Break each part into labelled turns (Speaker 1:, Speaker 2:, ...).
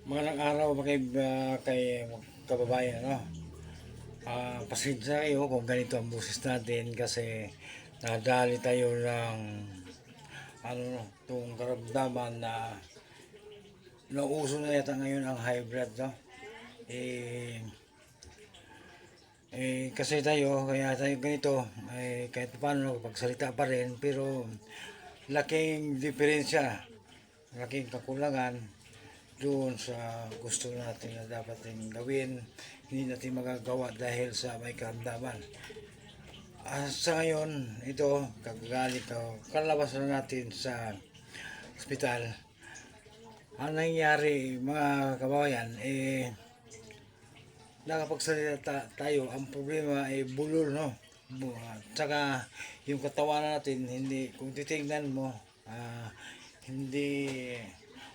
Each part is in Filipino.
Speaker 1: Magandang araw kay kababayan, no? Pasensya kayo kung ganito ang boses natin kasi nadali tayo ng itong karamdaman na nauso na yata ngayon ang high blood, no? Eh, kasi kaya tayo ganito, kahit paano pagsalita pa rin, pero laking diferensya, laking kakulangan doon sa gusto natin na dapat natin gawin, hindi natin magagawa dahil sa may karamdaman. Sa ngayon, ito, kagalit o kalabas na natin sa ospital. Ang nangyari mga kababayan, nakapagsalita tayo, ang problema ay bulol, no? Tsaka yung katawan natin, hindi, kung titingnan mo, hindi,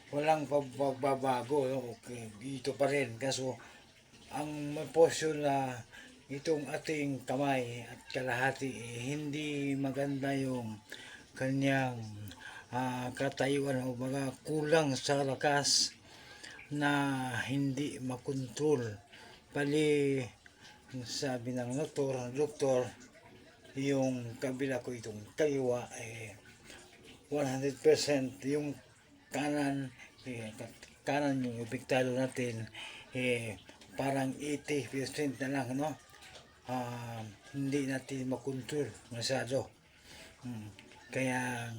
Speaker 1: walang pagbabago, no? Okay, dito pa rin. Kaso, ang may posyon na itong ating kamay at kalahati, hindi maganda yung kanyang katayuan o mga kulang sa lakas na hindi makontrol. Bali, sabi ng doktor, yung kabila ko itong kaliwa 100% yung kanan, kanan yung epektado natin, parang 80% na lang, no? Hindi natin makontrol masyado. Kaya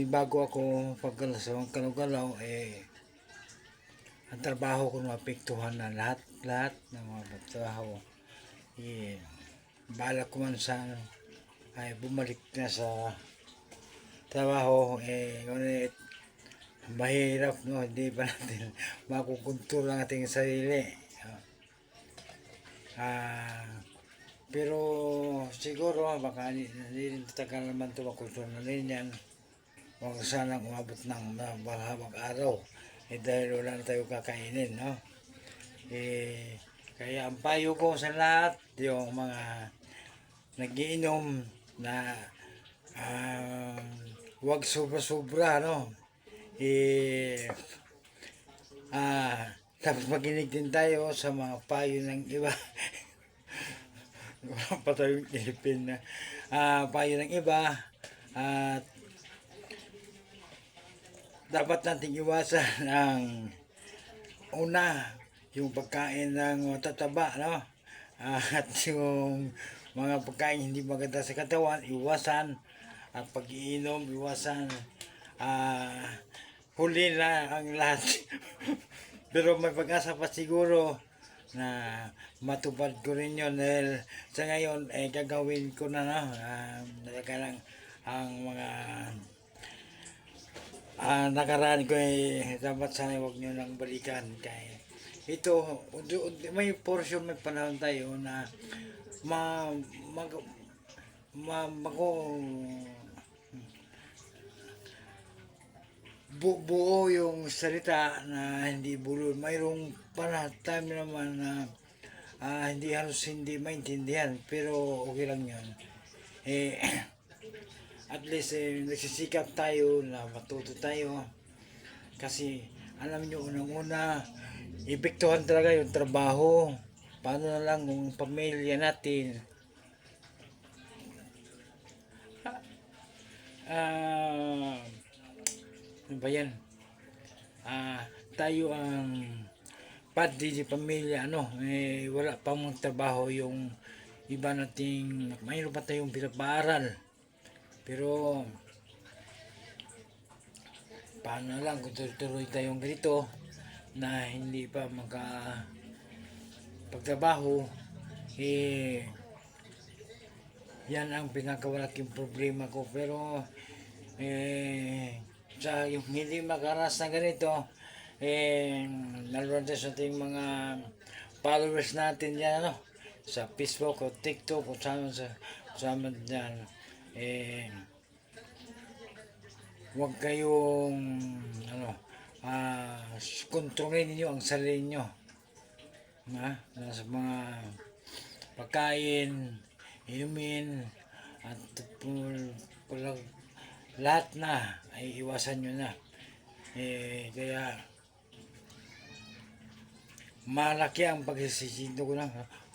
Speaker 1: bago ako pagkalasawang kalugalaw, ang trabaho ko naapektuhan na lahat ng mga trabaho. Balak ko man sa ay bumalik na sa trabaho, ngunit mahirap, no? Hindi pa natin makukontrol ang ating sarili. Pero siguro baka hindi tagal naman ito makontrol na rin yan. Huwag sanang umabot ng mahabang araw, dahil wala na tayo kakainin, no? Kaya ang payo ko sa lahat, yung mga nagiinom na huwag sobra-sobra, no? Tapos makinig din tayo sa mga payo ng iba. Wala pa tayong ipin na payo ng iba. At dapat nating iwasan ang una, yung pagkain ng matataba, no? At yung mga pagkain hindi maganda sa katawan, iwasan. At pag-iinom, iwasan. Huli na ang lahat. Pero may pag-asa pa siguro na matupad ko rin yun, dahil sa ngayon gagawin ko na, no? Talaga lang ang mga nakaraan ko dapat sana huwag nyo nang balikan. Kaya ito, may portion, may panahon tayo na ma, mag, buo yung salita na hindi bulol. Mayroong time naman na hindi halos hindi maintindihan, pero okay lang yun. At least nagsisikap tayo na matuto tayo, kasi alam nyo, unang-una epektuhan talaga yung trabaho. Paano na lang kung pamilya natin, ano ba yan, tayo ang pati di pamilya, wala pang trabaho yung iba nating, mayroon pa tayong pinapaaral. Pero paano lang kung tuloy tayong ganito na hindi pa pagtrabaho, yan ang pinakawalaking problema ko. Pero sa yung hindi makaranas na ganito, naroon tayo sa ating mga followers natin yan, sa Facebook o TikTok o sama dyan, huwag kayong kontrolin niyo ang sarili niyo, sa mga pagkain, inumin, at lahat na ay iwasan nyo na. Kaya malaki ang pagsisisi ko na.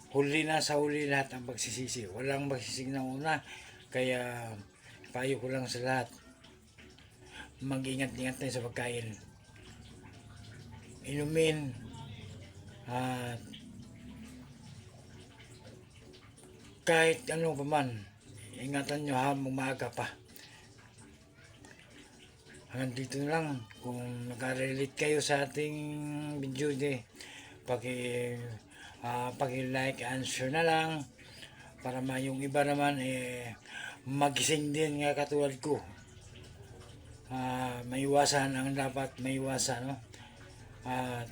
Speaker 1: Huli na sa huli lahat ang pagsisisi. Walang magsising na una. Kaya payo ko lang sa lahat. Mag-ingat-ingat tayo sa pagkain. Inumin. At kahit ano pa man, ingatan nyo habang maaga pa. Hanggang dito na lang. Kung nag-relate kayo sa ating video paki-like and share na lang para yung iba naman magising din nga katulad ko. Maiwasan ang dapat maiwasan, no? At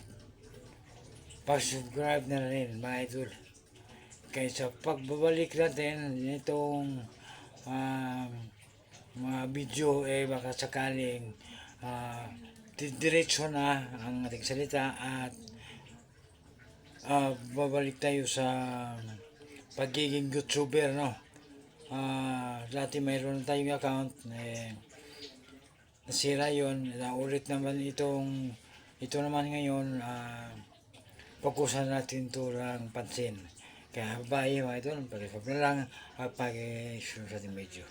Speaker 1: pag-subscribe na rin mga idol. Kaya sa pagbabalik natin itong mga video baka sakaling diretso na ang ating salita at babalik tayo sa pagiging YouTuber, no? Dati mayroon tayong account nasira yun, naulit naman ito naman ngayon, fokusan natin ito lang pansin. Kaya bye mga idol, pag-subscribe na lang at pag-share sa ating video.